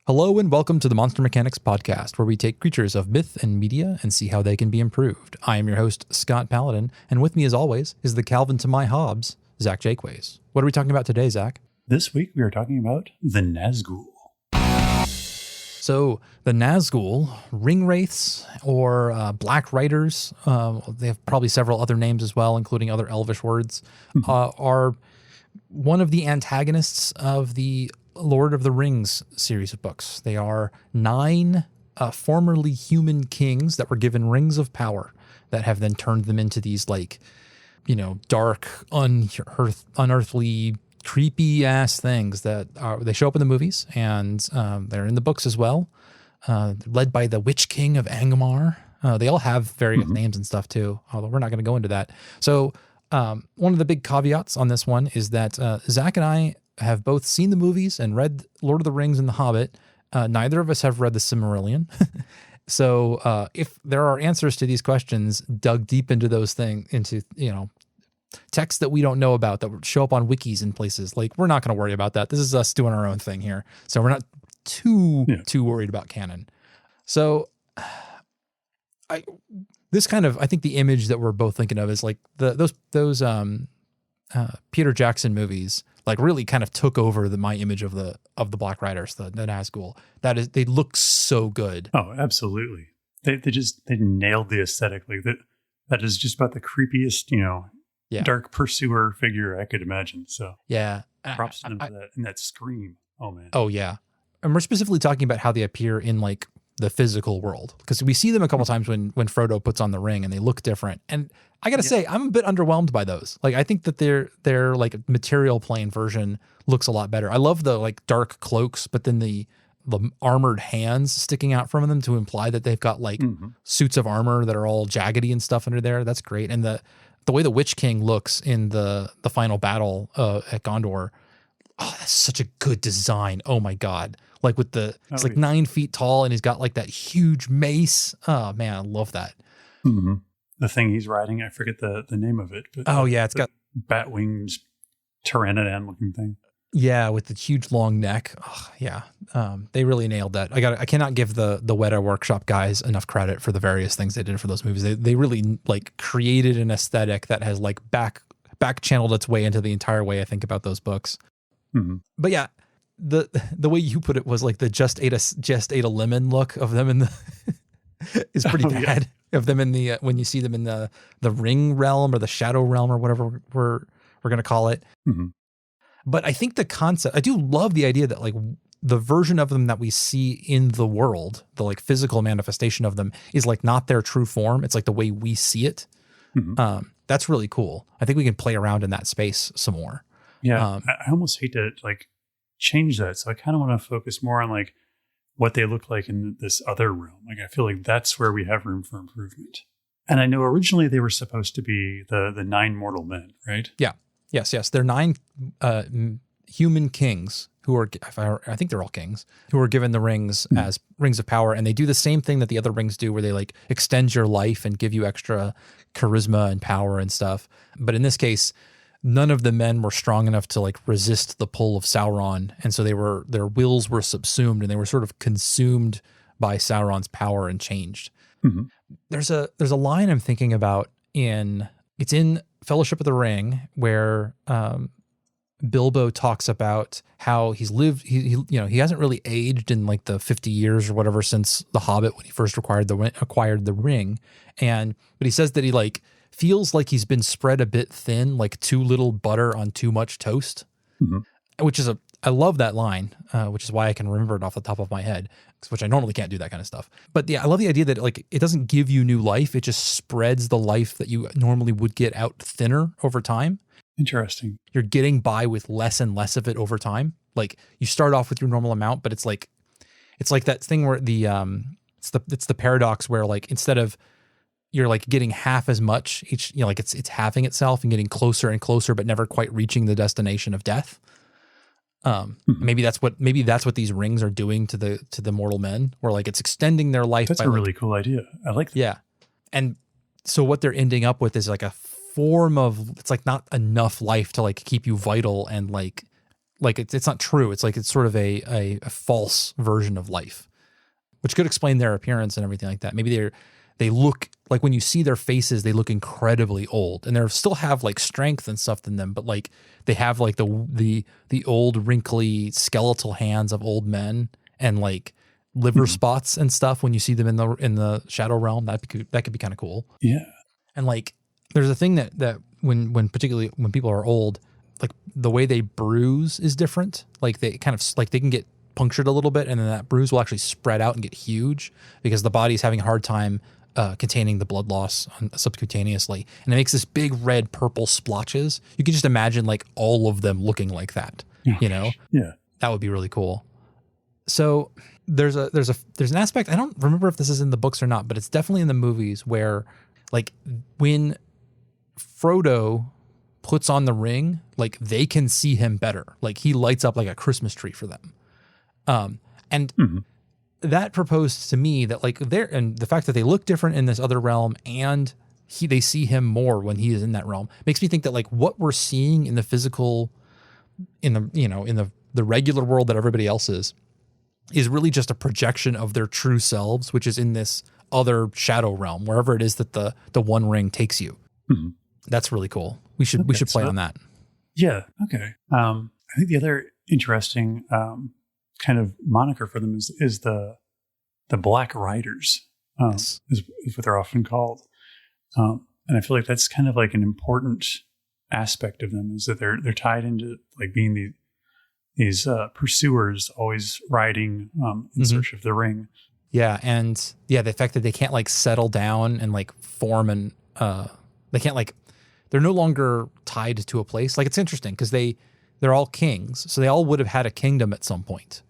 Hello and welcome to the Monster Mechanics podcast, where we take creatures of myth and media and see how they can be improved. I am your host, Scott Paladin, and with me as always is the Calvin to my Hobbs, Zach Jaquays. What are we talking about today, Zach? This week we are talking about the Nazgul. So the Nazgul, ring wraiths, or black riders, they have probably several other names as well, including other elvish words, are one of the antagonists of the Lord of the Rings series of books. They are 9 formerly human kings that were given rings of power that have then turned them into these dark, unearthly, creepy ass things that they show up in the movies, and they're in the books as well. Led by the Witch King of Angmar. They all have various names and stuff too, although we're not going to go into that. So one of the big caveats on this one is that Zach and I have both seen the movies and read Lord of the Rings and The Hobbit. Neither of us have read the Silmarillion. So if there are answers to these questions dug deep into those things, into, texts that we don't know about that would show up on wikis and places, we're not going to worry about that. This is us doing our own thing here. So we're not too worried about canon. So I think the image that we're both thinking of is those Peter Jackson movies, really kind of took over my image of the Black Riders, the Nazgul. They look so good. Oh, absolutely. They nailed the aesthetic. That is just about the creepiest, dark pursuer figure I could imagine. So yeah, props to them for that. And that scream. Oh man. Oh yeah. And we're specifically talking about how they appear in the physical world, because we see them a couple times when Frodo puts on the ring and they look different. And I got to say, I'm a bit underwhelmed by those. I think that their material plane version looks a lot better. I love the dark cloaks, but then the armored hands sticking out from them to imply that they've got suits of armor that are all jaggedy and stuff under there. That's great. And the way the Witch King looks in the final battle at Gondor, oh, that's such a good design. Oh my God. He's 9 feet tall and he's got that huge mace. Oh man, I love that. Mm-hmm. The thing he's riding, I forget the name of it. But it's got bat wings, pteranodon looking thing. Yeah, with the huge long neck. Oh, yeah, they really nailed that. I cannot give the Weta Workshop guys enough credit for the various things they did for those movies. They really created an aesthetic that has back channeled its way into the entire way I think about those books. Mm-hmm. But yeah, the way you put it was the just ate a lemon look of them in the is pretty bad. Yeah. Of them in the when you see them in the ring realm or the shadow realm or whatever we're gonna call it. Mm-hmm. But I think the concept, I do love the idea that the version of them that we see in the world, the physical manifestation of them, is not their true form. It's the way we see it. Mm-hmm. That's really cool. I think we can play around in that space some more. Yeah, I almost hate to change that. So I kind of want to focus more on what they look like in this other realm. I feel like that's where we have room for improvement. And I know originally they were supposed to be the 9 mortal men, right? Yeah. Yes. They're 9 human kings who are, I think they're all kings, who are given the rings as rings of power. And they do the same thing that the other rings do, where they extend your life and give you extra charisma and power and stuff. But in this case, none of the men were strong enough to resist the pull of Sauron. And so their wills were subsumed and they were sort of consumed by Sauron's power and changed. Mm-hmm. There's a line I'm thinking about it's in Fellowship of the Ring, where Bilbo talks about how he's lived, he hasn't really aged in the 50 years or whatever since The Hobbit, when he first acquired the ring. But he says that he feels like he's been spread a bit thin, like too little butter on too much toast, which is I love that line, which is why I can remember it off the top of my head, which I normally can't do that kind of stuff. But yeah, I love the idea that it doesn't give you new life. It just spreads the life that you normally would get out thinner over time. Interesting. You're getting by with less and less of it over time. You start off with your normal amount, but it's like that thing where it's the paradox where instead of you're getting half as much each, it's halving itself and getting closer and closer, but never quite reaching the destination of death. Maybe that's what these rings are doing to the mortal men, where it's extending their life. That's a really cool idea. I like that. Yeah. And so what they're ending up with is a form of, it's not enough life to keep you vital and like it's not true. It's like it's sort of a false version of life, which could explain their appearance and everything like that. Maybe they look like, when you see their faces, they look incredibly old, and they still have like strength and stuff in them, but like they have like the old wrinkly skeletal hands of old men and like liver spots and stuff when you see them in the shadow realm. That could be kind of cool. Yeah. And like there's a thing that when particularly when people are old, like the way they bruise is different. Like they kind of like they can get punctured a little bit, and then that bruise will actually spread out and get huge because the body's having a hard time containing the blood loss subcutaneously, and it makes this big red purple splotches. You can just imagine like all of them looking like that. You know, yeah, that would be really cool. So there's an aspect, I don't remember if this is in the books or not, but it's definitely in the movies where like when Frodo puts on the ring, like they can see him better. Like he lights up like a Christmas tree for them. And that proposed to me that like and the fact that they look different in this other realm and they see him more when he is in that realm makes me think that like what we're seeing in the physical, in the regular world that everybody else is really just a projection of their true selves, which is in this other shadow realm, wherever it is that the One Ring takes you. That's really cool. We should play on that. Yeah. Okay. I think the other interesting kind of moniker for them is the Black Riders. Yes. Is what they're often called. And I feel like that's kind of like an important aspect of them, is that they're tied into like being these pursuers, always riding in search of the ring. Yeah, and yeah, the fact that they can't like settle down and like form and they can't like, they're no longer tied to a place. Like it's interesting because they're all kings, so they all would have had a kingdom at some point,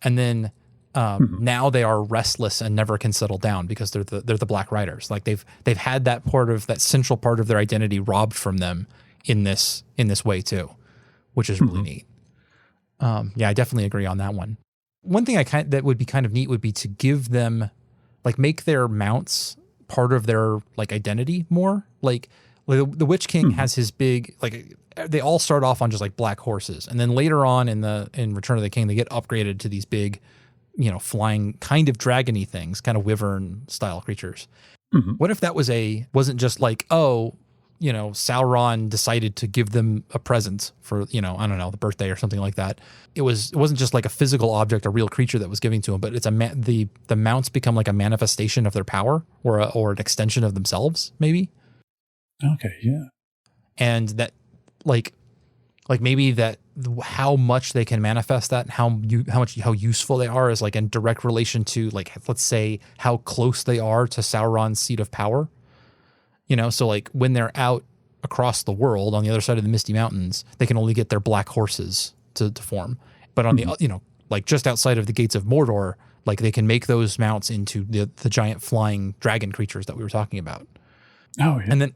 and then now they are restless and never can settle down because they're the Black Riders. Like they've had that central part of their identity robbed from them in this way too, which is really neat. Yeah, I definitely agree on that one. One thing that would be kind of neat would be to give them, like, make their mounts part of their like identity more. Like the Witch King has his big, like they all start off on just like black horses, and then later on in Return of the King they get upgraded to these big, flying kind of dragony things, kind of wyvern style creatures. What if that wasn't just like, Sauron decided to give them a present for, I don't know, the birthday or something like that. It wasn't just like a physical object, a real creature that was giving to them, but it's the mounts become like a manifestation of their power or an extension of themselves, maybe. Okay. Yeah. And that like maybe that how much they can manifest that and how useful they are is like in direct relation to, like, let's say how close they are to Sauron's seat of power. So like when they're out across the world on the other side of the Misty Mountains, they can only get their black horses to form. But on the, like just outside of the gates of Mordor, like they can make those mounts into the giant flying dragon creatures that we were talking about. Oh, yeah.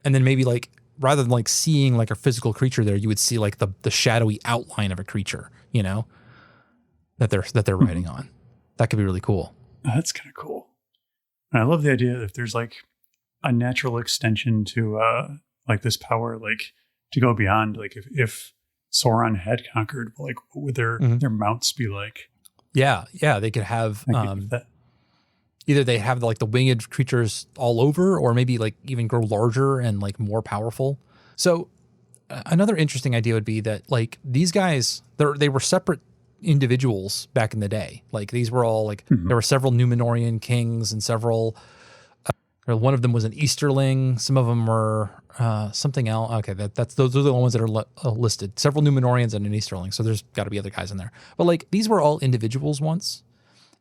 And then maybe like, rather than like seeing like a physical creature there, you would see like the shadowy outline of a creature, that they're riding on. That could be really cool. Oh, that's kind of cool. And I love the idea that if there's like a natural extension to like this power, like to go beyond, like if Sauron had conquered, like what would their mounts be like? Yeah, they could have either they have like the winged creatures all over, or maybe like even grow larger and like more powerful. So another interesting idea would be that like these guys, they were separate individuals back in the day. Like these were all like there were several Númenórean kings and several. One of them was an Easterling. Some of them were something else. Okay, those are the ones that are listed. Several Númenóreans and an Easterling. So there's got to be other guys in there. But like these were all individuals once,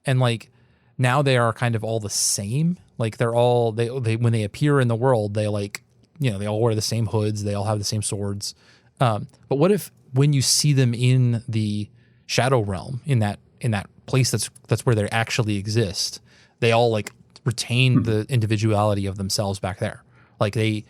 and like now they are kind of all the same. Like they're all they when they appear in the world, they like they all wear the same hoods. They all have the same swords. But what if when you see them in the Shadow Realm, in that place that's where they actually exist, they all like retain the individuality of themselves back there. Like they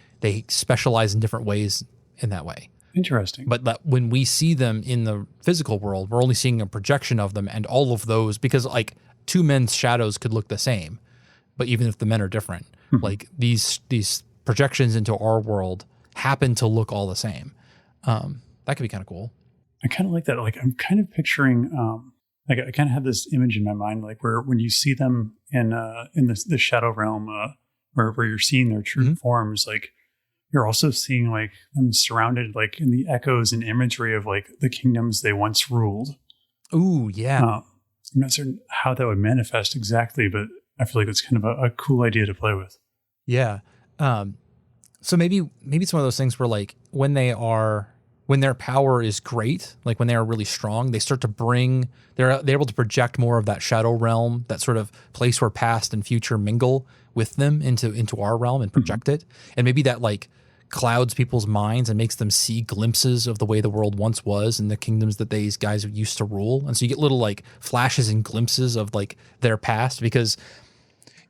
specialize in different ways in that way. Interesting. But that when we see them in the physical world, we're only seeing a projection of them, and all of those, because like two men's shadows could look the same, but even if the men are different, like these projections into our world happen to look all the same. That could be kind of cool. I kind of like that. Like I'm kind of picturing, like I kind of have this image in my mind, like where when you see them in the shadow realm, where you're seeing their true forms, like you're also seeing like them surrounded like in the echoes and imagery of like the kingdoms they once ruled. Ooh, yeah. I'm not certain how that would manifest exactly, but I feel like it's kind of a cool idea to play with. Yeah. So maybe it's one of those things where like when their power is great, like when they are really strong, they start to they're able to project more of that shadow realm, that sort of place where past and future mingle with them into our realm and project it. And maybe that like clouds people's minds and makes them see glimpses of the way the world once was and the kingdoms that these guys used to rule. And so you get little like flashes and glimpses of like their past, because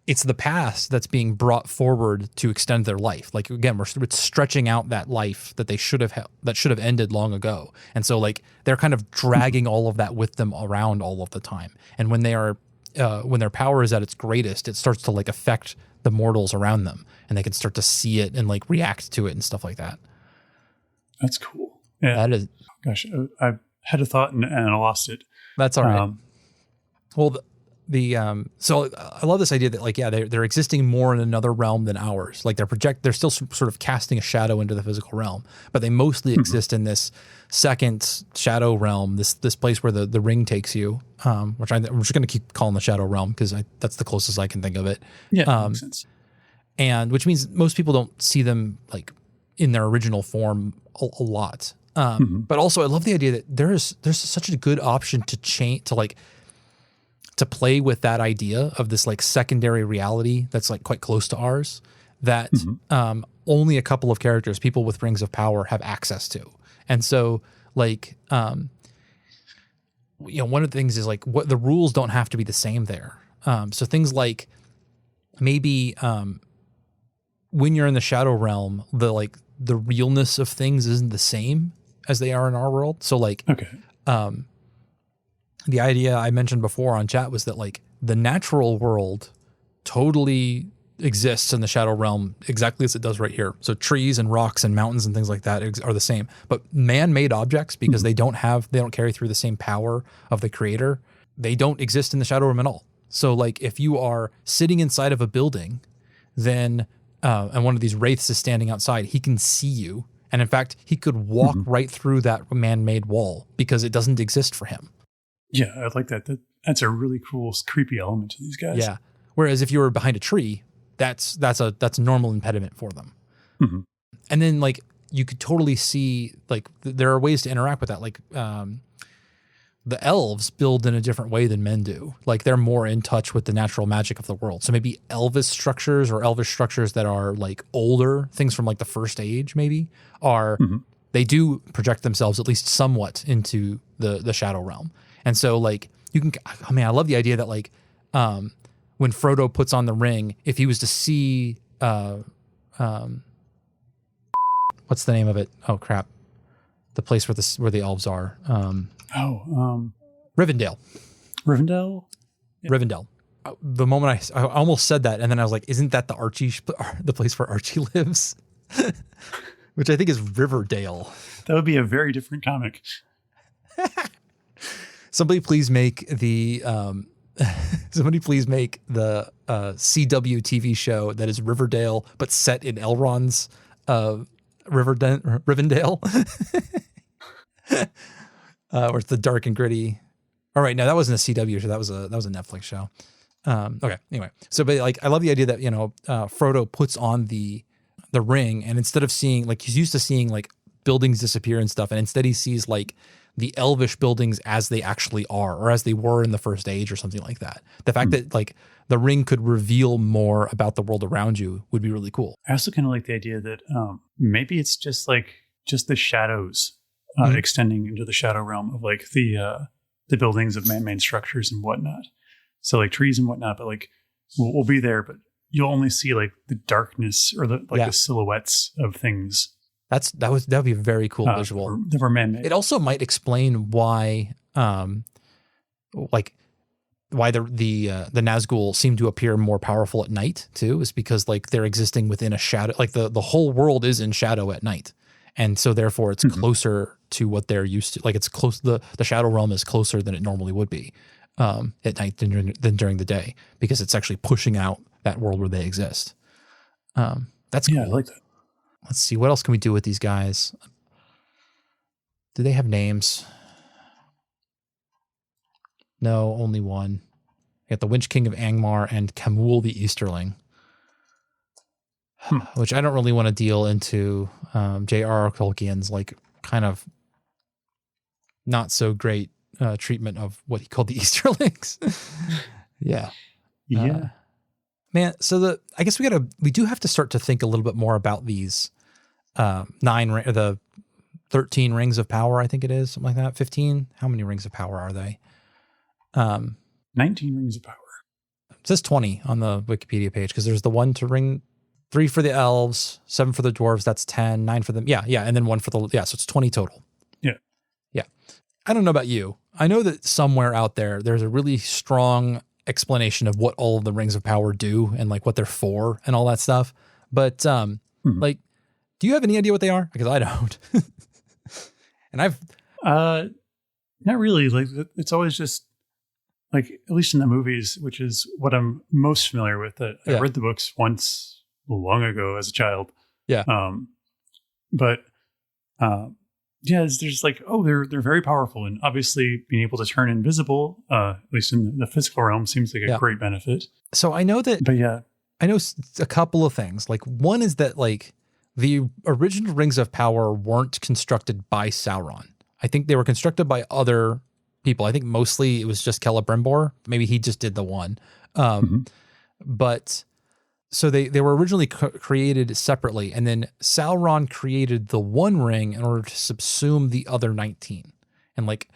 it's the past that's being brought forward to extend their life. Like again, it's stretching out that life that they should have ended long ago. And so like they're kind of dragging all of that with them around all of the time. And when when their power is at its greatest, it starts to like affect the mortals around them, and they can start to see it and like react to it and stuff like that. That's cool. Yeah. That is. Gosh, I had a thought and I lost it. That's all right. Well, so I love this idea that like, yeah, they're existing more in another realm than ours. Like they're still sort of casting a shadow into the physical realm, but they mostly exist in this second shadow realm, this place where the ring takes you, which I'm just going to keep calling the shadow realm because that's the closest I can think of it. Yeah, makes sense. And which means most people don't see them like in their original form a lot. But also I love the idea that there's such a good option to play with that idea of this like secondary reality that's like quite close to ours, that only a couple of characters, people with rings of power, have access to. And so like, one of the things is like what the rules don't have to be the same there. So things like maybe when you're in the shadow realm, the realness of things isn't the same as they are in our world. So like, okay. The idea I mentioned before on chat was that like the natural world totally exists in the shadow realm exactly as it does right here. So trees and rocks and mountains and things like that are the same, but man-made objects, because they don't carry through the same power of the creator, they don't exist in the shadow realm at all. So like if you are sitting inside of a building, then and one of these wraiths is standing outside, he can see you. And in fact, he could walk right through that man-made wall because it doesn't exist for him. Yeah, I like that. That's a really cool, creepy element to these guys. Yeah. Whereas if you were behind a tree, that's a normal impediment for them. And then like you could totally see like there are ways to interact with that. Like the elves build in a different way than men do. Like they're more in touch with the natural magic of the world. So maybe elvish structures that are like older, things from like the first age maybe, they do project themselves at least somewhat into the shadow realm. And so like you can, I love the idea that like when Frodo puts on the ring, if he was to see, what's the name of it? Oh crap. The place where the elves are. Rivendell. Rivendell? Yeah. Rivendell. The moment I almost said that, and then I was like, isn't that the place where Archie lives? Which I think is Riverdale. That would be a very different comic. Somebody please make the CW TV show that is Riverdale, but set in Elrond's Rivendell. Where it's the dark and gritty. All right, no, that wasn't a CW show. That was a Netflix show. Okay, anyway. So, but like, I love the idea that Frodo puts on the ring, and instead of seeing like he's used to seeing like buildings disappear and stuff, and instead he sees like the elvish buildings as they actually are, or as they were in the first age, or something like that. The fact that like the ring could reveal more about the world around you would be really cool. I also kind of like the idea that maybe it's just the shadows extending into the shadow realm of like the buildings of man-made structures and whatnot. So like trees and whatnot, but like we'll be there, but you'll only see like the darkness or the silhouettes of things. That would be a very cool visual. That were man-made. It also might explain why the Nazgul seem to appear more powerful at night too, is because like they're existing within a shadow, like the whole world is in shadow at night. And so therefore it's closer to what they're used to. Like it's close, the shadow realm is closer than it normally would be at night than during the day, because it's actually pushing out that world where they exist. That's cool. I like that. Let's see, what else can we do with these guys? Do they have names? No, only one. We got the Winch King of Angmar and Kamul the Easterling, which I don't really want to deal into J.R.R. Tolkien's like kind of not so great treatment of what he called the Easterlings. Yeah. Man, so I guess we do have to start to think a little bit more about these 13 rings of power, I think it is, something like that. 15. How many rings of power are they? 19 rings of power. It says 20 on the Wikipedia page, because there's the 1 to ring, 3 for the elves, 7 for the dwarves, that's 10, 9 for them. Yeah, and then 1 for so it's 20 total. Yeah. I don't know about you. I know that somewhere out there's a really strong explanation of what all of the rings of power do and like what they're for and all that stuff. But like, do you have any idea what they are? Because I don't. And I've not really. Like, it's always just like, at least in the movies, which is what I'm most familiar with. I read the books once long ago as a child. Yeah. There's like, they're very powerful, and obviously being able to turn invisible, at least in the physical realm, seems like a great benefit. So I know that. But yeah, I know a couple of things. Like, one is that like the original rings of power weren't constructed by Sauron. I think they were constructed by other people. I think mostly it was just Celebrimbor. Maybe he just did the one. But so they were originally created separately, and then Sauron created the One Ring in order to subsume the other 19. And like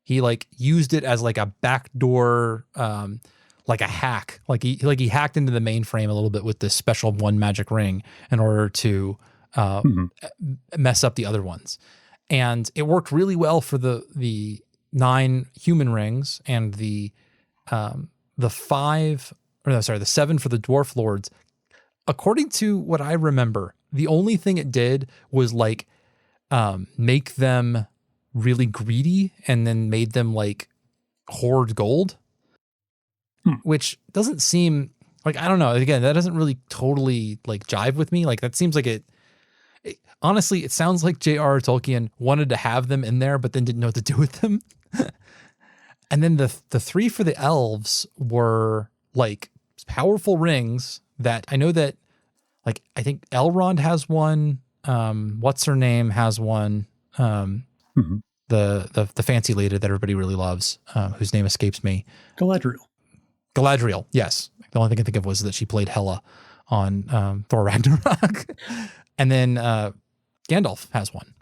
he like used it as like a backdoor, like a hack. Like he hacked into the mainframe a little bit with this special one magic ring in order to mess up the other ones. And it worked really well for the 9 human rings and the 7 for the dwarf lords. According to what I remember, the only thing it did was like make them really greedy, and then made them like hoard gold, which doesn't seem like, I don't know. Again, that doesn't really totally like jive with me. Like, that seems like it honestly, it sounds like J.R.R. Tolkien wanted to have them in there, but then didn't know what to do with them. And then the 3 for the elves were like powerful rings that I know that, like, I think Elrond has one. What's her name has one. The fancy lady that everybody really loves, whose name escapes me. Galadriel. Yes. The only thing I think of was that she played Hela on Thor Ragnarok. And then Gandalf has one,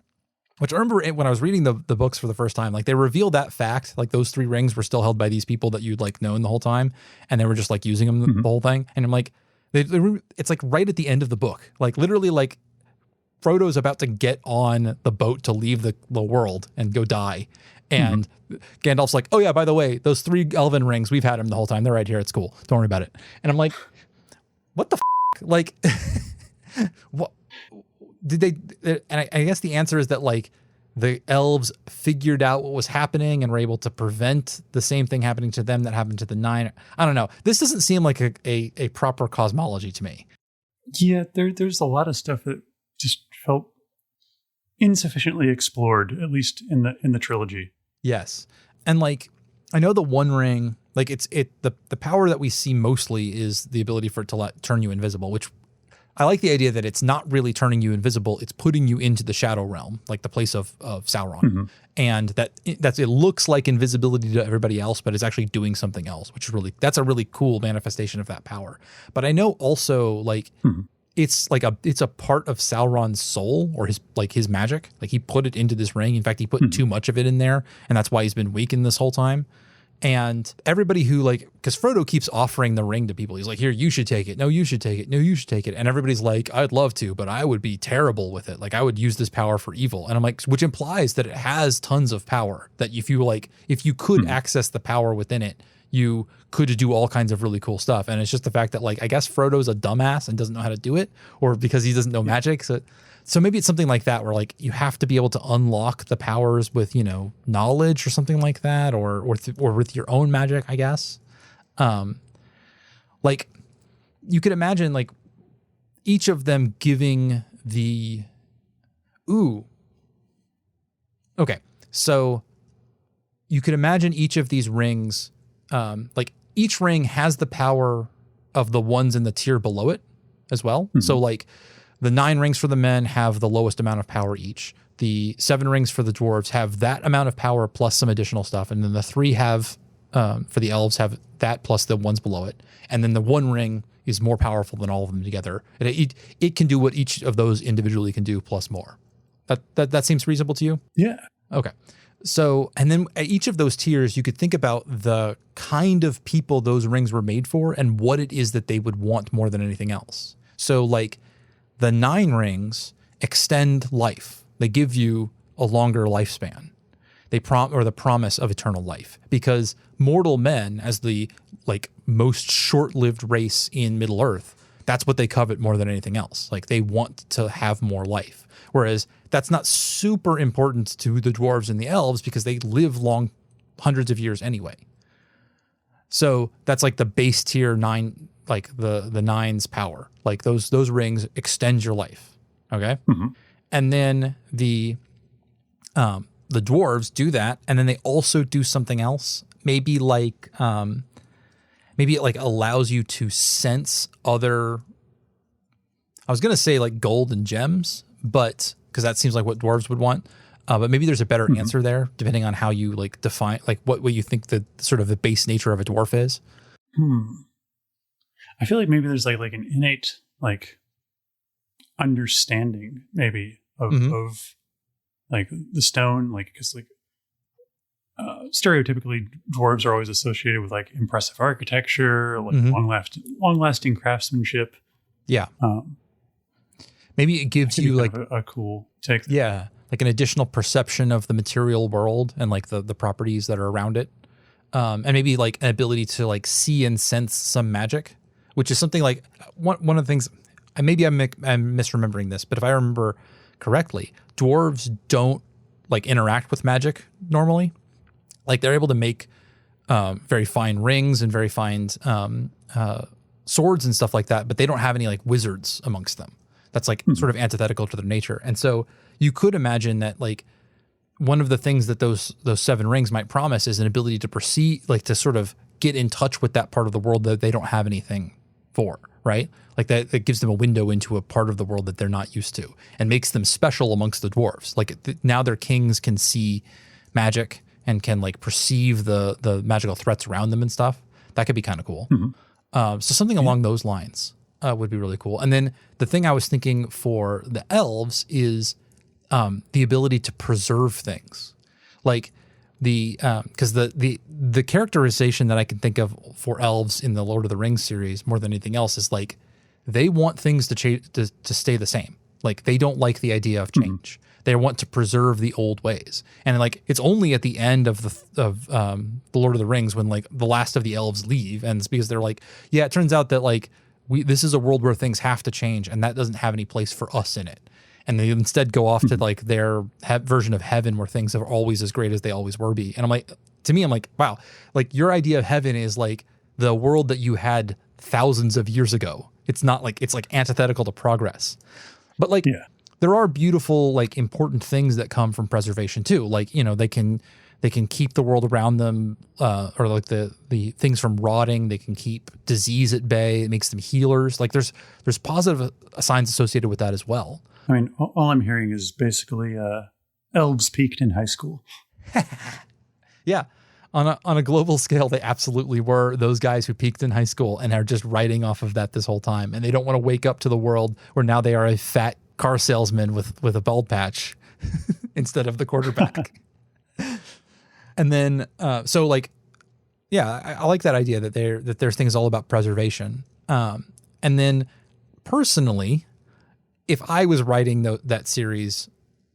which I remember when I was reading the books for the first time, like they revealed that fact, like those 3 rings were still held by these people that you'd like known the whole time. And they were just like using them the whole thing. And I'm like, it's like right at the end of the book, like literally like Frodo's about to get on the boat to leave the world and go die. And Gandalf's like, oh yeah, by the way, those 3 elven rings, we've had them the whole time. They're right here. It's cool. Don't worry about it. And I'm like, what the like, what did they, and I guess the answer is that like the elves figured out what was happening and were able to prevent the same thing happening to them that happened to the 9. I don't know. This doesn't seem like a proper cosmology to me. Yeah, there's a lot of stuff that just felt insufficiently explored, at least in the trilogy. Yes. And like, I know the One Ring, like the power that we see mostly is the ability for it to turn you invisible, which I like the idea that it's not really turning you invisible. It's putting you into the shadow realm, like the place of Sauron. And it looks like invisibility to everybody else, but it's actually doing something else, which is that's a really cool manifestation of that power. But I know also like it's like it's a part of Sauron's soul, or his magic. Like he put it into this ring. In fact, he put too much of it in there, and that's why he's been weakened this whole time. And everybody who like, because Frodo keeps offering the ring to people. He's like, here, you should take it. No, you should take it. No, you should take it. And everybody's like, I'd love to, but I would be terrible with it. Like I would use this power for evil. And I'm like, which implies that it has tons of power, that if you could access the power within it, you could do all kinds of really cool stuff. And it's just the fact that like, I guess Frodo's a dumbass and doesn't know how to do it, or because he doesn't know magic. So maybe it's something like that where like you have to be able to unlock the powers with, you know, knowledge or something like that, or with your own magic, I guess. Like you could imagine like each of them giving okay. So you could imagine each of these rings, like each ring has the power of the ones in the tier below it as well. Mm-hmm. So like the 9 rings for the men have the lowest amount of power each. The 7 rings for the dwarves have that amount of power plus some additional stuff. And then the 3 have, for the elves, have that plus the ones below it. And then the 1 ring is more powerful than all of them together. It can do what each of those individually can do plus more. That seems reasonable to you? Yeah. Okay. So, and then at each of those tiers, you could think about the kind of people those rings were made for and what it is that they would want more than anything else. So like the 9 rings extend life. They give you a longer lifespan. They the promise of eternal life, because mortal men, as the like most short-lived race in Middle Earth, that's what they covet more than anything else. Like they want to have more life. Whereas that's not super important to the dwarves and the elves because they live long, hundreds of years anyway. So that's like the base tier 9, like the 9's power. Like those rings extend your life. Okay. Mm-hmm. And then the dwarves do that, and then they also do something else. Maybe like maybe it like allows you to sense other. I was gonna say like gold and gems, but because that seems like what dwarves would want. But maybe there's a better answer there, depending on how you like define like what you think the sort of the base nature of a dwarf is. I feel like maybe there's like an innate like understanding maybe of like the stone, like because like stereotypically dwarves are always associated with like impressive architecture, like long lasting craftsmanship. Yeah. Maybe it gives you like a cool take. Yeah. Like an additional perception of the material world and like the properties that are around it. And maybe like an ability to like see and sense some magic, which is something like one of the things, maybe I'm misremembering this, but if I remember correctly, dwarves don't like interact with magic normally. Like they're able to make very fine rings and very fine swords and stuff like that, but they don't have any like wizards amongst them. That's like sort of antithetical to their nature. And so you could imagine that like one of the things that those 7 rings might promise is an ability to perceive, like to sort of get in touch with that part of the world that they don't have anything for, right? Like that gives them a window into a part of the world that they're not used to and makes them special amongst the dwarves. Like now their kings can see magic and can like perceive the magical threats around them and stuff. That could be kind of cool. So something along those lines would be really cool. And then the thing I was thinking for the elves is the ability to preserve things. Like because the characterization that I can think of for elves in the Lord of the Rings series more than anything else is like they want things to stay the same. Like they don't like the idea of change. They want to preserve the old ways. And like it's only at the end of the Lord of the Rings when like the last of the elves leave, and it's because they're like, yeah, it turns out that like this is a world where things have to change, and that doesn't have any place for us in it. And they instead go off to like their version of heaven where things are always as great as they always were be. And I'm like, to me, I'm like, wow, like your idea of heaven is like the world that you had thousands of years ago. It's not like, it's like antithetical to progress. But like, there are beautiful, like important things that come from preservation too. Like, you know, they can keep the world around them, or like the things from rotting. They can keep disease at bay. It makes them healers. Like there's positive signs associated with that as well. I mean, all I'm hearing is basically elves peaked in high school. Yeah. On a global scale, they absolutely were those guys who peaked in high school and are just riding off of that this whole time. And they don't want to wake up to the world where now they are a fat car salesman with a bald patch instead of the quarterback. And then, so like, yeah, I like that idea that there's things all about preservation. And then personally, if I was writing that series,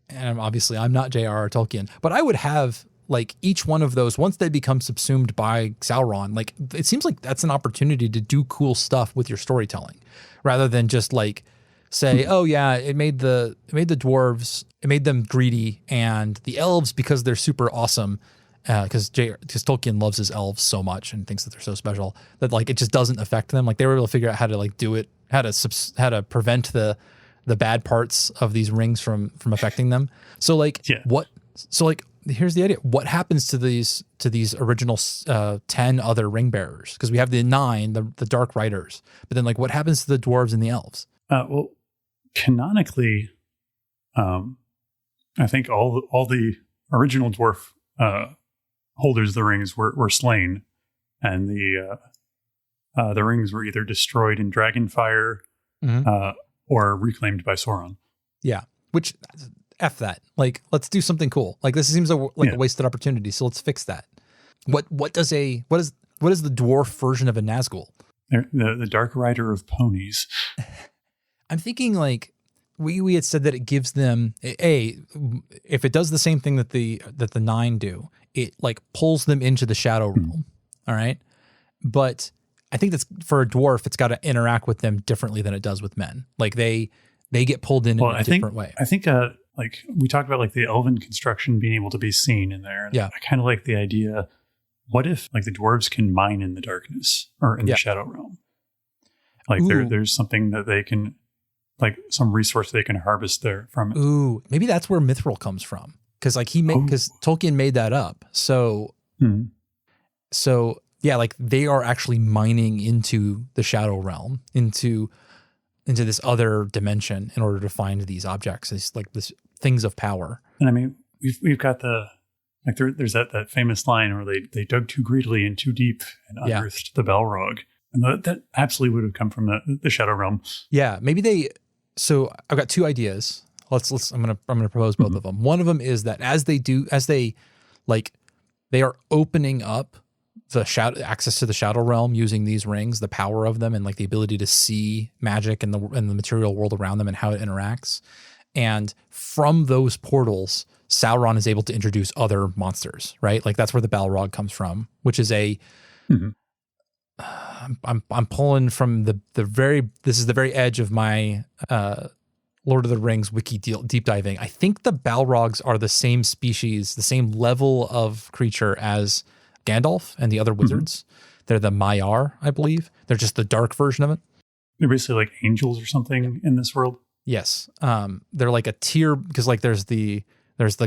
and obviously I'm not J.R.R. Tolkien, but I would have like each one of those, once they become subsumed by Sauron, like it seems like that's an opportunity to do cool stuff with your storytelling, rather than just like say, oh yeah, it made the dwarves, it made them greedy, and the elves, because they're super awesome, because Tolkien loves his elves so much and thinks that they're so special, that like it just doesn't affect them. Like they were able to figure out how to like do it, how to prevent the bad parts of these rings from affecting them. So like here's the idea. What happens to these original 10 other ring bearers? Because we have the 9, the dark riders, but then like what happens to the dwarves and the elves? Well, canonically, I think all the original dwarf holders of the rings were slain, and the rings were either destroyed in dragon fire or reclaimed by Sauron. Yeah, which F that. Like, let's do something cool. Like this seems like a wasted opportunity. So let's fix that. What is the dwarf version of a Nazgul? The dark rider of ponies. I'm thinking like we had said that it gives them if it does the same thing that the 9 do, it like pulls them into the shadow realm. All right. But I think that's for a dwarf, it's got to interact with them differently than it does with men. Like they get pulled in a different way. I think like we talked about like the elven construction being able to be seen in there. Yeah. I kind of like the idea. What if like the dwarves can mine in the darkness or in the shadow realm? Like there's something that they can, like some resource they can harvest there from it. Ooh, maybe that's where Mithril comes from. Because like because Tolkien made that up. So yeah, like they are actually mining into the shadow realm, into this other dimension in order to find these objects, these things of power. And I mean, we've got there's that famous line where they dug too greedily and too deep and unearthed the Balrog. And that absolutely would have come from the shadow realm. Yeah, maybe so I've got 2 ideas. I'm gonna propose both of them. One of them is that as they are opening up the access to the shadow realm using these rings, the power of them, and like the ability to see magic and the material world around them and how it interacts. And from those portals, Sauron is able to introduce other monsters, right? Like that's where the Balrog comes from, which is I'm pulling from this is the very edge of my Lord of the Rings wiki deep diving. I think the Balrogs are the same species, the same level of creature as Gandalf and the other wizards. They're the Maiar, I believe. They're just the dark version of it. They're basically like angels or something in this world. Yes. They're like a tier, because like there's the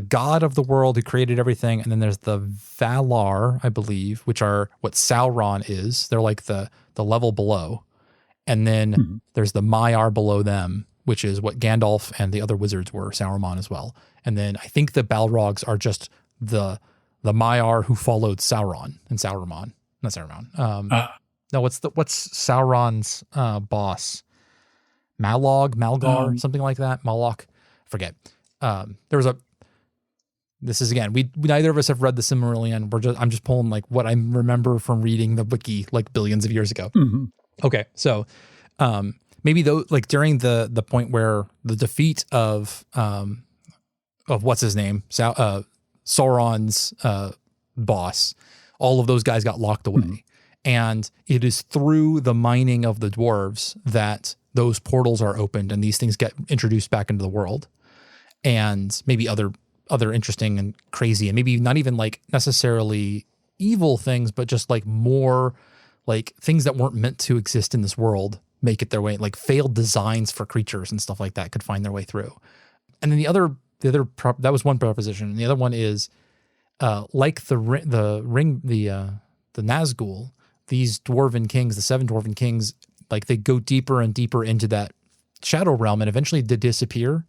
god of the world who created everything, and then there's the Valar, I believe, which are what Sauron is. They're like the level below. And then there's the Maiar below them, which is what Gandalf and the other wizards were, Saruman as well. And then I think the Balrogs are just the Maiar who followed Sauron and Saruman. Not Saruman. No, what's Sauron's boss? Malgar, something like that. Malok, forget. This is again, we neither of us have read the Silmarillion. I'm just pulling like what I remember from reading the wiki like billions of years ago. Okay, so maybe though, like during the point where the defeat of what's his name, Sauron's boss, all of those guys got locked away. And it is through the mining of the dwarves that those portals are opened and these things get introduced back into the world. And maybe other interesting and crazy, and maybe not even like necessarily evil things, but just like more like things that weren't meant to exist in this world make it their way, like failed designs for creatures and stuff like that could find their way through. And then the other that was one proposition. And the other one is like the Nazgul, these dwarven kings, the 7 dwarven kings, like they go deeper and deeper into that shadow realm and eventually they disappear.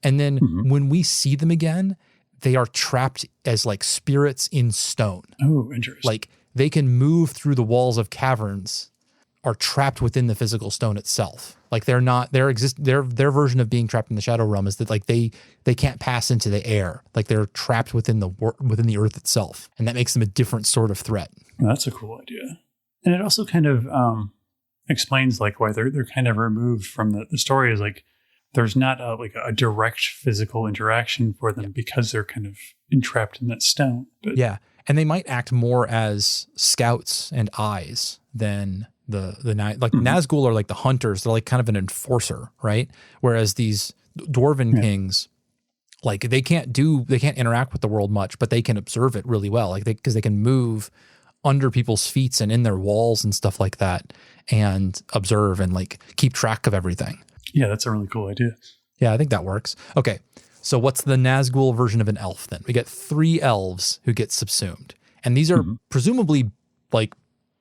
And then when we see them again, they are trapped as like spirits in stone. Oh, interesting. Like they can move through the walls of caverns, are trapped within the physical stone itself. Like they're not, their version of being trapped in the shadow realm is that like they can't pass into the air. Like they're trapped within the earth itself. And that makes them a different sort of threat. Well, that's a cool idea. And it also kind of explains like why they're kind of removed from the story. Is like there's not like a direct physical interaction for them because they're kind of entrapped in that stone. But yeah. And they might act more as scouts and eyes than Nazgul are like the hunters. They're like kind of an enforcer, right? Whereas these dwarven kings, like they can't interact with the world much, but they can observe it really well. Like because they can move under people's feet and in their walls and stuff like that and observe and like keep track of everything. Yeah, that's a really cool idea. Yeah, I think that works. Okay. So what's the Nazgul version of an elf then? We get 3 elves who get subsumed. And these are presumably like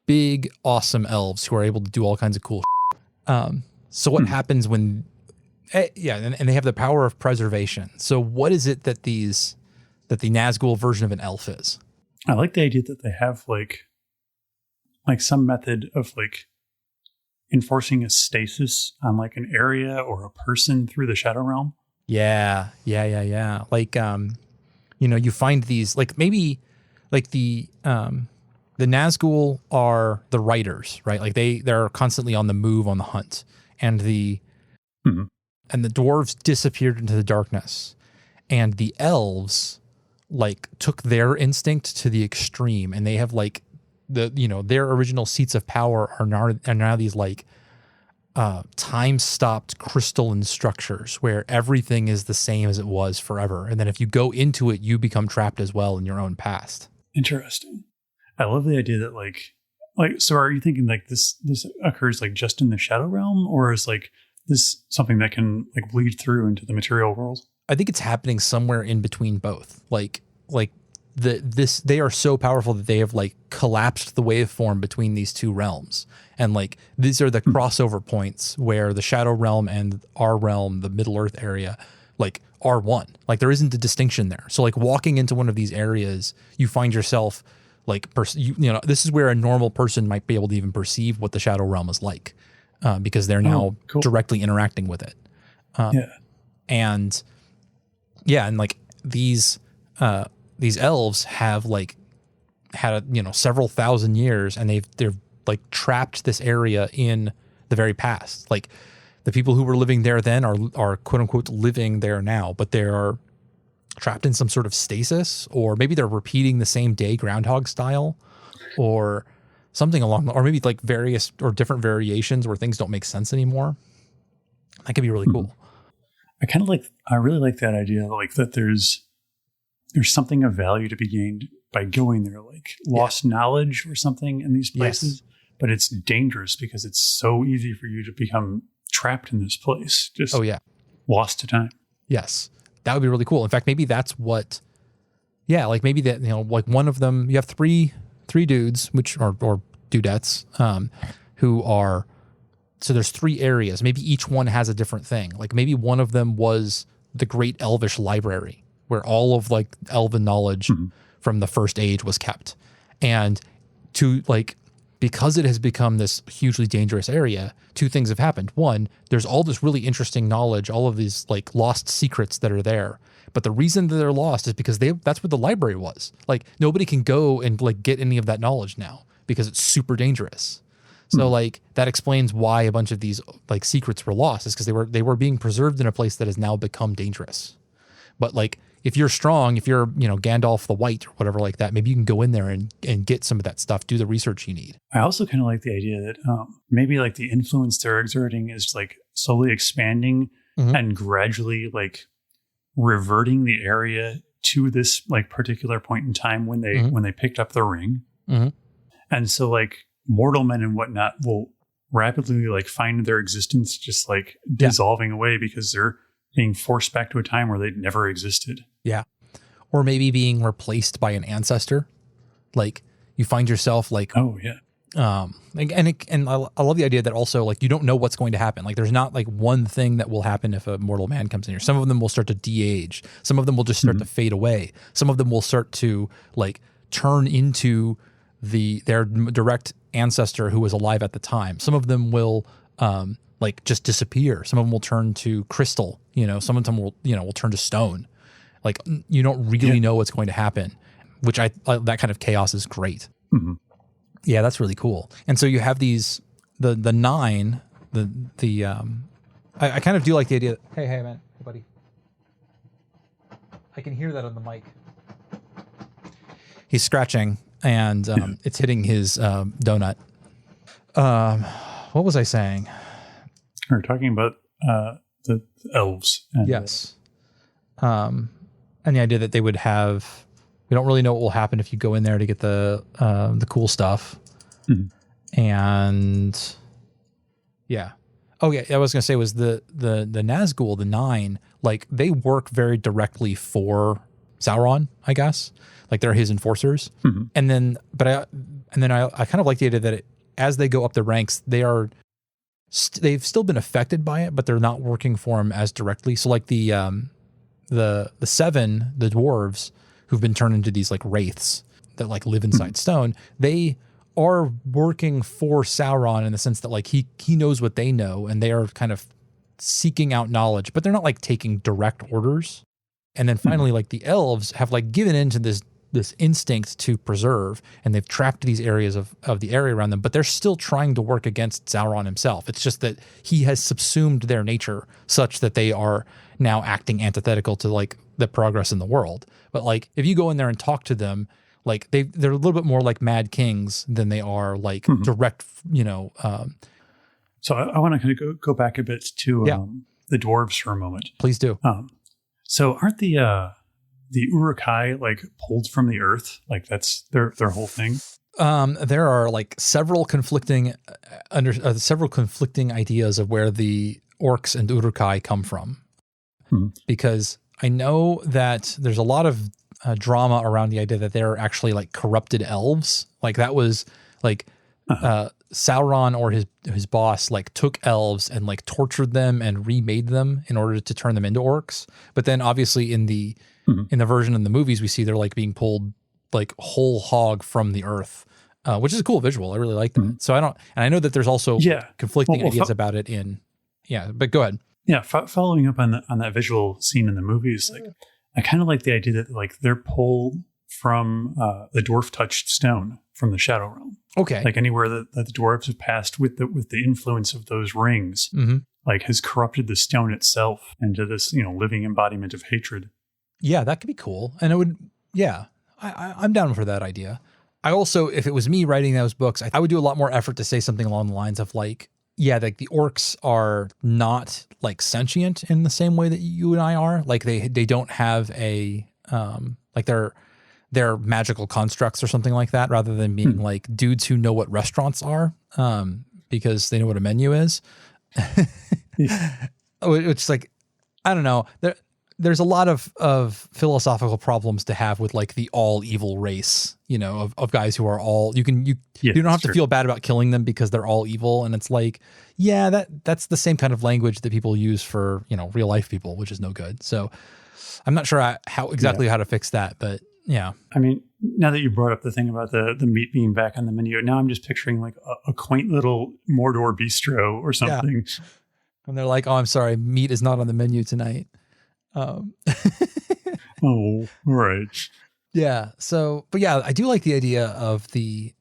big, awesome elves who are able to do all kinds of cool shit. So what happens when, and they have the power of preservation. So what is it that the Nazgul version of an elf is? I like the idea that they have like some method of like enforcing a stasis on like an area or a person through the Shadow Realm. Yeah. Like, you find these, like maybe like the Nazgul are the riders, right? Like they're constantly on the move, on the hunt, and the dwarves disappeared into the darkness, and the elves like took their instinct to the extreme, and they have like their original seats of power are now these like time-stopped crystalline structures where everything is the same as it was forever. And then if you go into it, you become trapped as well in your own past. Interesting. I love the idea that like, so are you thinking like this occurs like just in the Shadow Realm, or is like this something that can like bleed through into the material world? I think it's happening somewhere in between both. They are so powerful that they have like collapsed the waveform between these two realms. And like, these are the crossover points where the Shadow Realm and our realm, the Middle Earth area, like are one. Like there isn't a distinction there. So like walking into one of these areas, you find yourself like, this is where a normal person might be able to even perceive what the Shadow Realm is like, because they're now directly interacting with it. And like these elves have like had several thousand years, and they're like trapped this area in the very past. Like the people who were living there then are quote unquote living there now, but they are trapped in some sort of stasis, or maybe they're repeating the same day Groundhog style, or something or maybe like various or different variations where things don't make sense anymore. That could be really cool. I really like that idea, like that there's something of value to be gained by going there, like lost knowledge or something in these places, but it's dangerous because it's so easy for you to become trapped in this place. Just lost to time. Yes. That would be really cool. In fact, maybe that's what, like maybe that, like one of them, you have three dudes, which are, or dudettes, who are, so there's 3 areas. Maybe each one has a different thing. Like maybe one of them was the Great Elvish Library, where all of like elven knowledge from the First Age was kept. And because it has become this hugely dangerous area, 2 things have happened. One, there's all this really interesting knowledge, all of these like lost secrets that are there. But the reason that they're lost is because that's where the library was. Like nobody can go and like get any of that knowledge now because it's super dangerous. So like that explains why a bunch of these like secrets were lost, is because they were being preserved in a place that has now become dangerous. But like if you're strong, if you're, Gandalf the White or whatever like that, maybe you can go in there and get some of that stuff, do the research you need. I also kind of like the idea that maybe like the influence they're exerting is like slowly expanding and gradually like reverting the area to this like particular point in time when they picked up the ring. And so like mortal men and whatnot will rapidly like find their existence just like dissolving away because they're being forced back to a time where they'd never existed. Yeah. Or maybe being replaced by an ancestor. Like you find yourself like, and I love the idea that also like, you don't know what's going to happen. Like there's not like one thing that will happen if a mortal man comes in here. Some of them will start to de-age. Some of them will just start to fade away. Some of them will start to like turn into their direct ancestor who was alive at the time. Some of them will, like just disappear. Some of them will turn to crystal, some of them will turn to stone. Like you don't really know what's going to happen, which that kind of chaos is great. Yeah, that's really cool. And so you have these, the 9, the I kind of do like the idea that, hey man, hey buddy. I can hear that on the mic. He's scratching and it's hitting his donut. What was I saying? We're talking about the elves. And yes. And the idea that they would have, we don't really know what will happen if you go in there to get the cool stuff. Mm-hmm. And yeah. Oh yeah, I was gonna say was the Nazgul, the 9, like they work very directly for Sauron, I guess. Like they're his enforcers. Mm-hmm. And then I kind of like the idea that as they go up the ranks, they've still been affected by it, but they're not working for him as directly. So like the 7, the dwarves who've been turned into these like wraiths that like live inside stone, they are working for Sauron in the sense that like he knows what they know and they are kind of seeking out knowledge, but they're not like taking direct orders. And then finally, like the elves have like given into this instinct to preserve, and they've trapped these areas of the area around them, but they're still trying to work against Sauron himself. It's just that he has subsumed their nature such that they are now acting antithetical to like the progress in the world. But like if you go in there and talk to them, like they're a little bit more like mad kings than they are like direct, So I want to kind of go back a bit to the dwarves for a moment. Please do. So aren't the Uruk-hai like pulled from the earth? Like that's their whole thing. There are like several conflicting ideas of where the orcs and Uruk-hai come from, because I know that there's a lot of drama around the idea that they're actually like corrupted elves. Like that was like Sauron or his boss like took elves and like tortured them and remade them in order to turn them into orcs. But then obviously in the version in the movies we see they're like being pulled like whole hog from the earth, which is a cool visual. I really like that. So I know that there's also conflicting ideas about it but go ahead. Yeah, following up on that visual scene in the movies, like I kind of like the idea that like they're pulled from the dwarf touched stone from the Shadow Realm. Okay, like anywhere that the dwarves have passed with the influence of those rings, like has corrupted the stone itself into this living embodiment of hatred. Yeah, that could be cool, and it would. Yeah, I'm down for that idea. I also, if it was me writing those books, I would do a lot more effort to say something along the lines of like, yeah, like the orcs are not like sentient in the same way that you and I are. Like they don't have a like they're magical constructs or something like that, rather than being like dudes who know what restaurants are because they know what a menu is. It's like, I don't know. There's a lot of philosophical problems to have with like the all evil race, of guys who are all you don't have to feel bad about killing them because they're all evil. And it's like, yeah, that's the same kind of language that people use for, real life people, which is no good. So I'm not sure how to fix that, but yeah. I mean, now that you brought up the thing about the meat being back on the menu, now I'm just picturing like a quaint little Mordor bistro or something. Yeah. And they're like, oh, I'm sorry, meat is not on the menu tonight. Oh, right. Yeah. So, but yeah, I do like the idea of the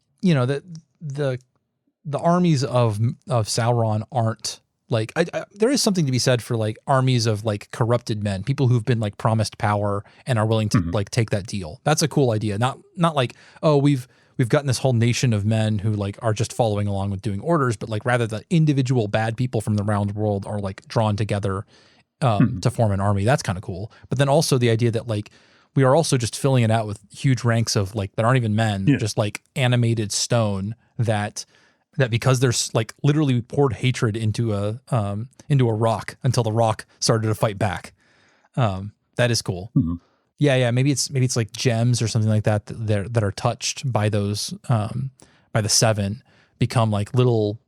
armies of Sauron aren't like, there is something to be said for like armies of like corrupted men, people who've been like promised power and are willing to like take that deal. That's a cool idea. Not like, oh, we've gotten this whole nation of men who like are just following along with doing orders, but like rather the individual bad people from the round world are like drawn together to form an army. That's kind of cool. But then also the idea that like we are also just filling it out with huge ranks of like that aren't even men, just like animated stone that because there's like literally poured hatred into a rock until the rock started to fight back. That is cool. Yeah. Maybe it's like gems or something like that that are touched by those by the 7 become like little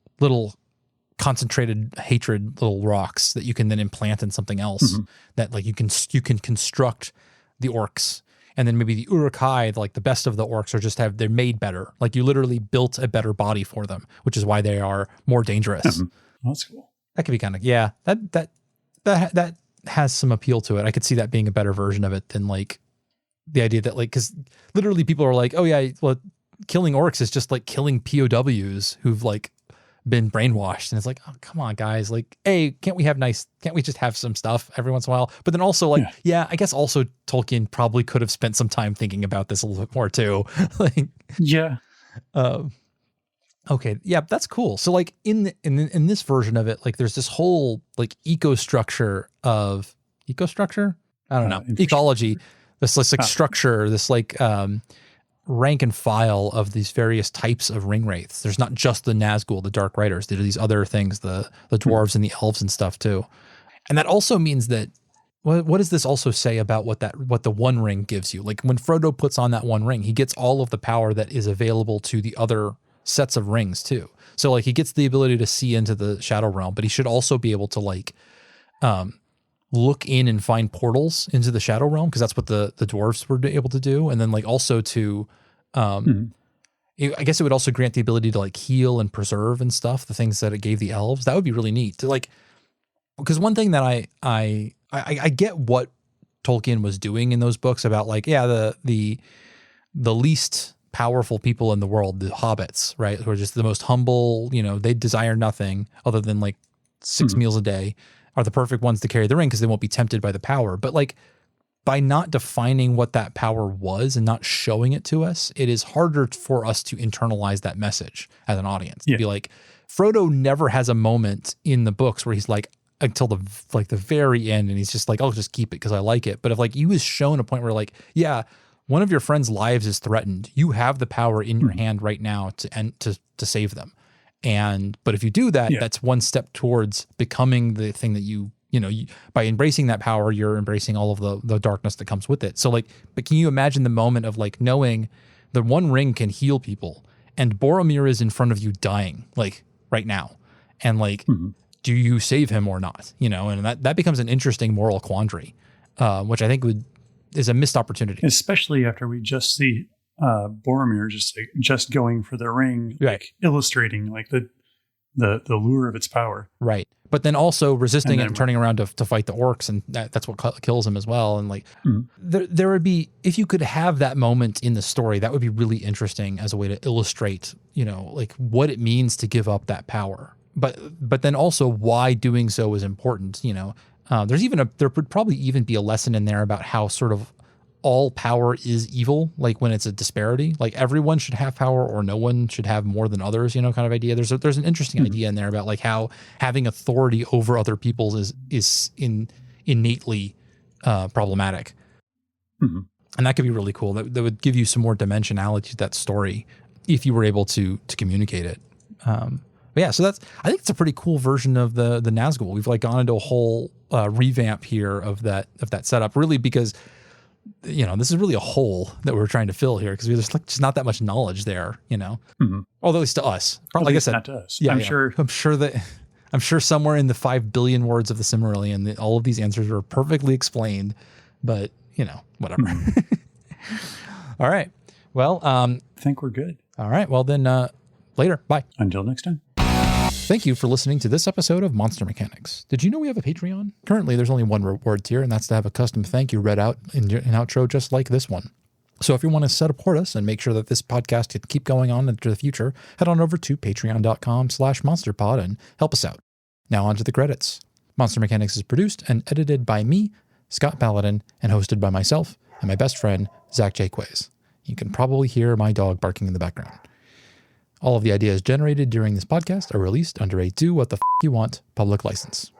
concentrated hatred little rocks that you can then implant in something else that like you can construct the orcs. And then maybe the Uruk-hai, like the best of the orcs, they're made better. Like you literally built a better body for them, which is why they are more dangerous. That's cool. That could be kind of, that has some appeal to it. I could see that being a better version of it than like the idea that like, cause literally people are like, oh yeah, well, killing orcs is just like killing POWs who've like been brainwashed. And it's like, oh, come on, guys. Like, hey, can't we just have some stuff every once in a while? But then also like, I guess also Tolkien probably could have spent some time thinking about this a little bit more too. Like, yeah. Okay. Yeah, that's cool. So like in this version of it, like there's this whole like ecosystem. I don't know. Ecology. This like structure, this like rank and file of these various types of ring wraiths. There's not just the Nazgul, the Dark Riders. There are these other things, the dwarves and the elves and stuff too. And that also means that what does this also say about what the One Ring gives you? Like when Frodo puts on that One Ring, he gets all of the power that is available to the other sets of rings too. So like he gets the ability to see into the Shadow Realm, but he should also be able to like look in and find portals into the Shadow Realm, because that's what the dwarves were able to do. And then like also to I guess it would also grant the ability to like heal and preserve and stuff, the things that it gave the elves. That would be really neat to like, because one thing that I get what Tolkien was doing in those books about like, the least powerful people in the world, the hobbits, right, who are just the most humble, they desire nothing other than like 6 meals a day, are the perfect ones to carry the ring because they won't be tempted by the power. But like by not defining what that power was and not showing it to us, it is harder for us to internalize that message as an audience. To be like, Frodo never has a moment in the books where he's like, until the very end, and he's just like, I'll just keep it because I like it. But if like he was shown a point where like, one of your friends' lives is threatened, you have the power in your hand right now to save them. But if you do that, that's one step towards becoming the thing that you by embracing that power, you're embracing all of the darkness that comes with it. So like, but can you imagine the moment of like knowing the One Ring can heal people and Boromir is in front of you dying, like right now. And like, do you save him or not? And that becomes an interesting moral quandary, which I think is a missed opportunity. Especially after we just see Boromir just going for the ring, like illustrating like the lure of its power. Right. But then also resisting it and turning around to fight the orcs, and that's what kills him as well. And like there would be, if you could have that moment in the story, that would be really interesting as a way to illustrate, like what it means to give up that power. But then also why doing so is important. There would probably even be a lesson in there about how sort of all power is evil, like when it's a disparity, like everyone should have power or no one should have more than others, kind of idea. There's an interesting idea in there about like how having authority over other people is innately problematic. And that could be really cool. That would give you some more dimensionality to that story if you were able to communicate it. So I think it's a pretty cool version of the Nazgul. We've like gone into a whole revamp here of that setup, really, because this is really a hole that we're trying to fill here, because there's like just not that much knowledge there, although it's to us. Probably, like I said, not to us. Yeah, I'm sure somewhere in the 5 billion words of the Silmarillion, all of these answers are perfectly explained, but whatever. All right. Well, I think we're good. All right. Well, then later. Bye. Until next time. Thank you for listening to this episode of Monster Mechanics. Did you know we have a Patreon? Currently, there's only one reward tier, and that's to have a custom thank you read out in an outro just like this one. So if you want to support us and make sure that this podcast can keep going on into the future, head on over to patreon.com/monsterpod and help us out. Now on to the credits. Monster Mechanics is produced and edited by me, Scott Paladin, and hosted by myself and my best friend, Zach Jaquays. You can probably hear my dog barking in the background. All of the ideas generated during this podcast are released under a do what the f*** you want public license.